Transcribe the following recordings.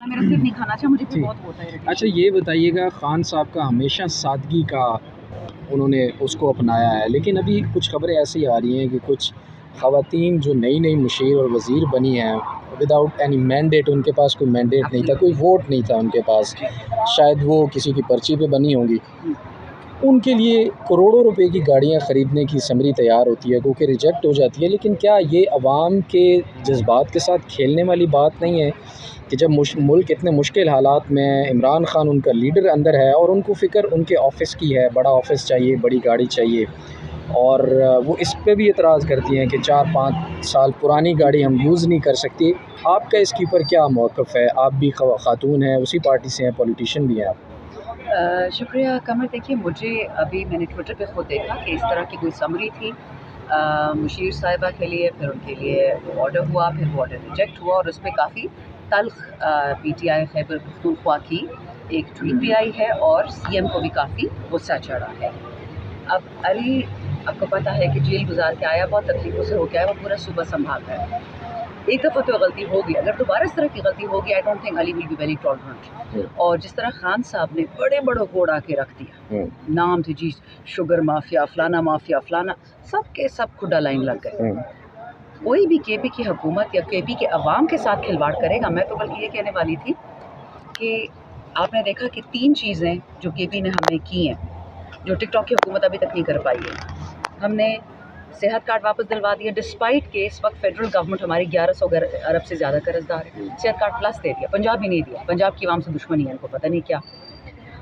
मेरा सिर नहीं खाना चाहिए, मुझे भी बहुत होता है। अच्छा ये बताइएगा, खान साहब का हमेशा सादगी का उन्होंने उसको अपनाया है, लेकिन अभी कुछ खबरें ऐसी आ रही हैं कि कुछ ख़वातीन जो नई नई मुशीर और वज़ीर बनी हैं विदाउट एनी मैंडेट, उनके पास कोई मैंडेट नहीं था, कोई वोट नहीं था उनके पास, शायद वो किसी की पर्ची पे बनी होंगी, उनके लिए करोड़ों रुपए की गाड़ियां ख़रीदने की समरी तैयार होती है, क्योंकि रिजेक्ट हो जाती है। लेकिन क्या ये अवाम के जज्बात के साथ खेलने वाली बात नहीं है कि जब मुल्क इतने मुश्किल हालात में, इमरान ख़ान उनका लीडर अंदर है और उनको फ़िक्र उनके ऑफ़िस की है, बड़ा ऑफ़िस चाहिए, बड़ी गाड़ी चाहिए, और वो इस पे भी एतराज़ करती हैं कि 4-5 साल पुरानी गाड़ी हम यूज़ नहीं कर सकती। आपका इसके ऊपर क्या मौक़िफ़ है? आप भी ख़ातून हैं, उसी पार्टी से हैं, पॉलिटिशियन भी हैं आप। शुक्रिया कमर। देखिए, मुझे अभी मैंने ट्विटर पे खुद देखा कि इस तरह की कोई समरी थी मुशीर साहिबा के लिए, फिर उनके लिए ऑर्डर हुआ, फिर वो ऑर्डर रिजेक्ट हुआ और उस पर काफ़ी तल्ख पीटीआई खैबर पख्तूनख्वा की एक ट्वीट भी आई है और सीएम को भी काफ़ी गुस्सा चढ़ा है। अब अली, आपको पता है कि जेल गुजार के आया, बहुत तकलीफ़ों से हो गया है, वो पूरा सूबा संभाल रहा है। एक दफ़ा तो गलती होगी, अगर दोबारा इस तरह की गलती होगी, I don't think Ali will be very tolerant. और जिस तरह खान साहब ने बड़े बड़ों को उड़ा के रख दिया, नाम थे जी, शुगर माफिया, फलाना माफिया, फलाना, सब के सब खुदा लाइन लग गए। कोई भी केपी की हुकूमत या केपी के अवाम के साथ खिलवाड़ करेगा। मैं तो बल्कि ये कहने वाली थी कि आपने देखा कि 3 चीज़ें जो केपी ने हमें की हैं, जो टिकटॉक की हुकूमत अभी तक नहीं कर पाई है। हमने सेहत कार्ड वापस दिलवा दिया, डिस्पाइट के इस वक्त फेडरल गवर्नमेंट हमारी 1100 अरब से ज़्यादा कर्जदार है। सेहत कार्ड प्लस दे दिया, पंजाब भी नहीं दिया। पंजाब की आवाम से दुश्मनी है, इनको पता नहीं क्या।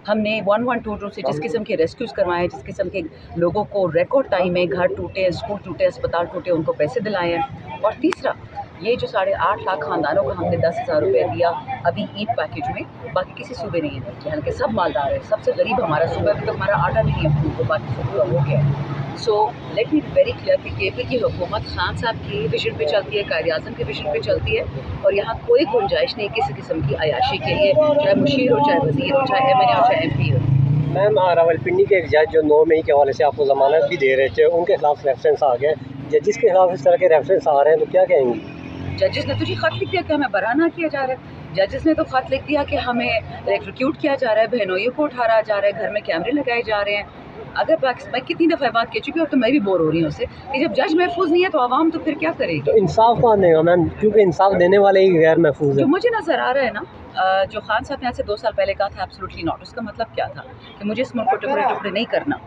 हमने 1122 से जिस किस्म के रेस्क्यूज़ करवाए, जिस किस्म के लोगों को रिकॉर्ड टाइम में घर टूटे, स्कूल टूटे, अस्पताल टूटे, उनको पैसे दिलाए हैं। और तीसरा, ये जो 8.5 लाख ख़ानदानों को हमने 10,000 रुपये दिया अभी ईद पैकेज में, बाकी किसी सूबे ने ये नहीं किया, हालांकि सब मालदार है। सबसे गरीब हमारा सूबा, अभी तो हमारा आटा भी नहीं है, तो बाकी सूबे का हो गया। So let me be very clear कि केपी की हुकूमत खान साहब की विजन पे चलती है, कायद-ए-आज़म के विजन पे चलती है, और यहाँ कोई गुंजाइश नहीं किसी किस्म की अयाशी के लिए, चाहे मुशीर हो, चाहे वज़ीर हो, चाहे एमएनए हो, चाहे एमपी हो। मैम, रावलपिंडी के एक जज जो 9 मई के हवाले से आपको ज़मानत भी दे रहे थे, उनके खिलाफ रेफरेंस आ गया। जजिस के खिलाफ इस तरह के रेफरेंस आ रहे हैं तो क्या कहेंगी? जजेस ने तो जी खत लिख दिया कि हमें बराना किया जा रहा है। जजेस ने तो खत लिख दिया कि हमें इलेक्ट्रोक्यूट किया जा रहा है, बहनोइयों को उठाया जा रहा है, घर में कैमरे लगाए जा रहे हैं। अगर मैं कितनी दफ़ा बात कह चुकी हूँ, तो मैं भी बोर हो रही हूँ उससे कि जब जज महफूज नहीं है तो आवाम तो फिर क्या करेगी? तो इंसाफ कौन देगा मैम, क्योंकि इंसाफ देने वाले ही गैर महफूज है। जो मुझे नज़र आ रहा है ना, जो खान साहब ने आज से 2 साल पहले कहा था एब्सोल्युटली नॉट, उसका मतलब क्या था कि मुझे इस मुल्क को टुकड़े टुकड़े नहीं करना।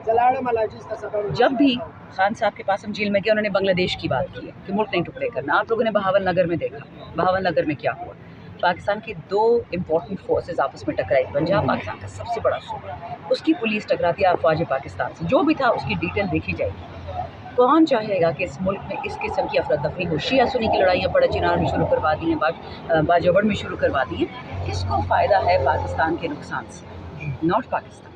जब भी खान साहब के पास हम जेल में गए, उन्होंने बांग्लादेश की बात की है कि मुल्क नहीं टुकड़े करना। आप लोगों ने बहावल नगर में देखा, बहावल नगर में क्या हुआ। पाकिस्तान की 2 इम्पॉर्टेंट फोर्सेस आपस में टकराई। पंजाब पाकिस्तान का सबसे बड़ा सूबा, उसकी पुलिस टकराती है अफवाज पाकिस्तान से। जो भी था उसकी डिटेल देखी जाएगी। कौन चाहेगा कि इस मुल्क में इस किस्म की अफरा तफरी हो? शिया सुन्नी की लड़ाइयाँ बड़ा चिनार में शुरू करवा दी हैं, बाजवड़ में शुरू करवा दी हैं। किसको फ़ायदा है पाकिस्तान के नुकसान से? Not Pakistan,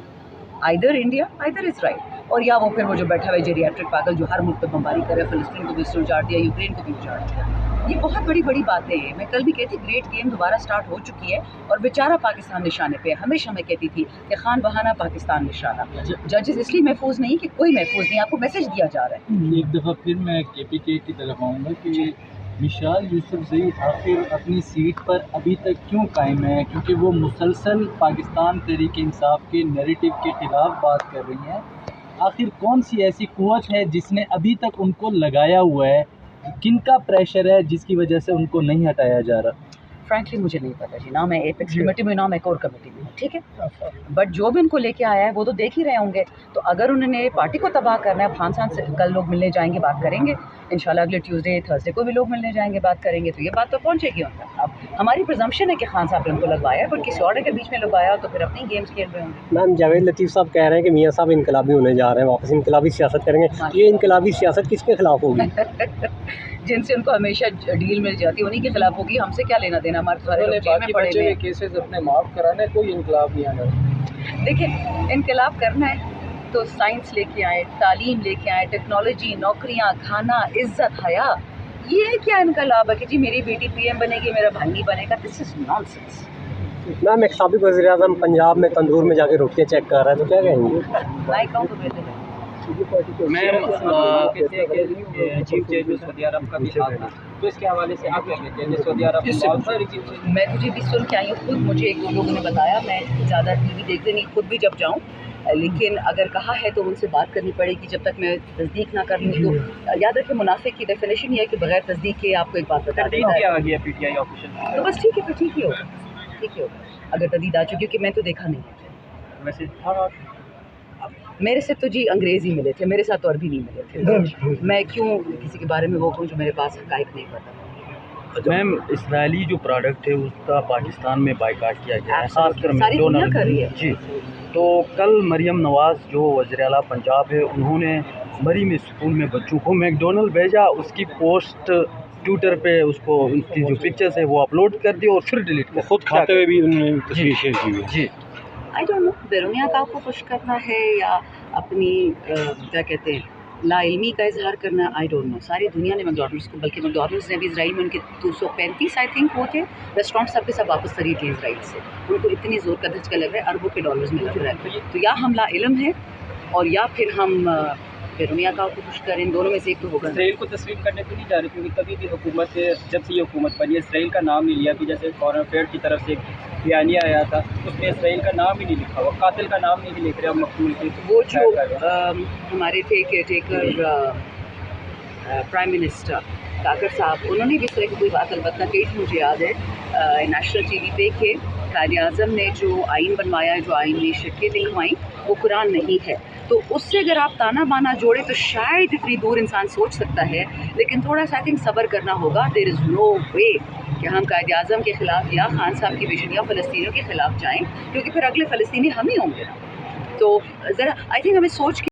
either India either Israel, और या वो फिर वो जो बैठा हुआ जेरियाट्रिक पागल जो हर मुल्क पर बमबारी करे, फिलिस्तीन को भी इसने उजाड़ दिया, यूक्रेन को भी उजाड़ दिया। ये बहुत बड़ी बड़ी बातें हैं। मैं कल भी कहती, ग्रेट गेम दोबारा स्टार्ट हो चुकी है और बेचारा पाकिस्तान निशाने पे है। हमेशा मैं कहती थी कि खान बहाना पाकिस्तान निशाना। जजेस इसलिए महफूज नहीं कि कोई महफूज नहीं, आपको मैसेज दिया जा रहा है। एक दफ़ा फिर मैं केपीके की तरफ आऊँगा कि मिशाल यूसुफजई आखिर अपनी सीट पर अभी तक क्यों कायम है, क्योंकि वो मुसलसल पाकिस्तान तहरीक इंसाफ के नैरेटिव के ख़िलाफ़ बात कर रही हैं। आखिर कौन सी ऐसी कुव्वत है जिसने अभी तक उनको लगाया हुआ है, किनका प्रेशर है जिसकी वजह से उनको नहीं हटाया जा रहा? फ्रैंकली मुझे नहीं पता जी, ना मैं एपेक्स कमेटी में, ना मैं कोर कमेटी में हूँ, ठीक है। बट जो भी उनको लेके आया है वो तो देख ही रहे होंगे। तो अगर उन्होंने पार्टी को तबाह करना है, खान साहब से कल लोग मिलने जाएंगे, बात करेंगे इंशाल्लाह। अगले ट्यूसडे थर्सडे को भी लोग मिलने जाएंगे, बात करेंगे, तो ये बात तो पहुँचेगी उन तक। अब हमारी प्रिजम्पशन है कि खान साहब ने उनको लगवाया, बट किसी और के बीच में लगाया तो फिर अपनी गेम्स खेल रहे होंगे। मैम, जावेद लतीफ़ साहब कह रहे हैं कि मियाँ साहब इनकलाबी होने जा रहे हैं, वापस इनकलाबी सियासत करेंगे। ये इनकलाबी सियासत किसके खिलाफ होगी? जिनसे उनको हमेशा डील मिल जाती है उन्हीं के खिलाफ होगी। हमसे क्या लेना देना, हमारे सारे लोग जेल में पड़े हुए केसेस अपने माफ़ कराने, कोई इनकलाब नहीं आना। देखिए, इनकलाब करना है तो साइंस लेके आए, तालीम लेके आए, टेक्नोलॉजी, नौकरियां, खाना, इज्जत, हया। ये क्या इनकलाब है कि जी मेरी बेटी पीएम बनेगी, मेरा भाई नहीं बनेगा? This is nonsense. मैम, एक साबिक वज़ीर-ए-आज़म पंजाब में तंदूर में जाके रोटियाँ चेक कर रहा है, तो क्या कहेंगे? मैं कहूँ तो बेहतर है मैम चीफ जेल में सऊदी अरब का भी हाथ था, तो इसके हवाले से आप क्या कहते हैं? सऊदी अरब मैं तुझे भी सुन के आई हूँ, खुद मुझे एक दो लोगों ने बताया, मैं ज़्यादा टीवी देखते नहीं, खुद भी जब जाऊँ, लेकिन अगर कहा है तो उनसे बात करनी पड़ेगी। जब तक मैं तस्दीक ना कर लूँ तो याद रखें, मुनाफिक की डेफिनेशन ये है कि बगैर तस्दीक के आपको एक बात बता देता है। पीटीआई ऑफिशियल तो बस ठीक है, फिर ठीक ही होगा, ठीक ही होगा अगर तदीद आ चुकी, क्योंकि मैं तो देखा नहीं है वैसे। मेरे से तो जी अंग्रेज़ ही मिले थे, मेरे साथ तो अरबी नहीं मिले थे। मैं क्यों किसी के बारे में वो कहूँ जो मेरे पास हक़ाइक़ नहीं पता। मैम, इसराइली जो प्रोडक्ट है उसका पाकिस्तान में बाइकाट किया गया है, खासकर सारी दुनिया कर रही है जी। तो कल मरियम नवाज़ जो वज़ीर आला पंजाब है, उन्होंने मरी में स्कूल में बच्चों को मैकडोनल्ड भेजा, उसकी पोस्ट ट्विटर पे उसको उसकी जो पिक्चर्स है वो अपलोड कर दी और फिर डिलीट कर खुद खाते हुए भी उन्होंने तस्वीर शेयर की है। जी। आई डोंट नो, बैरूनी ताक़ को खुश करना है या अपनी क्या कहते हैं लाइल्मी का इजहार करना, आई डोंट नो। सारी दुनिया ने मैकडॉनल्ड्स को, बल्कि मैकडॉनल्ड्स ने भी इसराइल में उनके 235 आई थिंक वो थे रेस्टोरेंट, सब के सब वापस खरीद लिए इसराइल से। उनको इतनी ज़ोर का धचका लग रहा है, अरबों के डॉलर्स में लग रहा है। तो या हम लाइल्म है और या फिर हम बैरूनी ताक़ को खुश करें, इन दोनों में से एक तो होगा। इसराइल को तस्लीम करने को नहीं जा रही, क्योंकि कभी भी हुकूमत से, जब से ये हुकूमत बनी है, इसराइल का नाम नहीं लिया। कि जैसे फॉरेन अफेयर की तरफ से एक बयानिया आया था, उसमें इसराइल का नाम ही नहीं लिखा हुआ, कातिल का नाम नहीं लिख रहे, मकतूल के। वो जो हमारे थे केयरटेकर प्राइम मिनिस्टर काकर साहब, उन्होंने भी इस तरह की कोई बात अलबत्ता कही थी, मुझे याद है नेशनल टीवी पे कि कायद आज़म ने जो आइन बनवाया है, जो आइन में शर्तें लिखवाई, वो कुरान नहीं है। तो उससे अगर आप ताना बाना जोड़े तो शायद इतनी दूर इंसान सोच सकता है, लेकिन थोड़ा सा आई थिंक सब्र करना होगा। देयर इज़ नो वे कि हम कायद आज़म के ख़िलाफ़ या खान साहब की विजन या फ़लस्तीनियों के ख़िलाफ़ जाएँ, क्योंकि फिर अगले फ़लस्तीनी हम ही होंगे। तो ज़रा आई थिंक हमें सोच के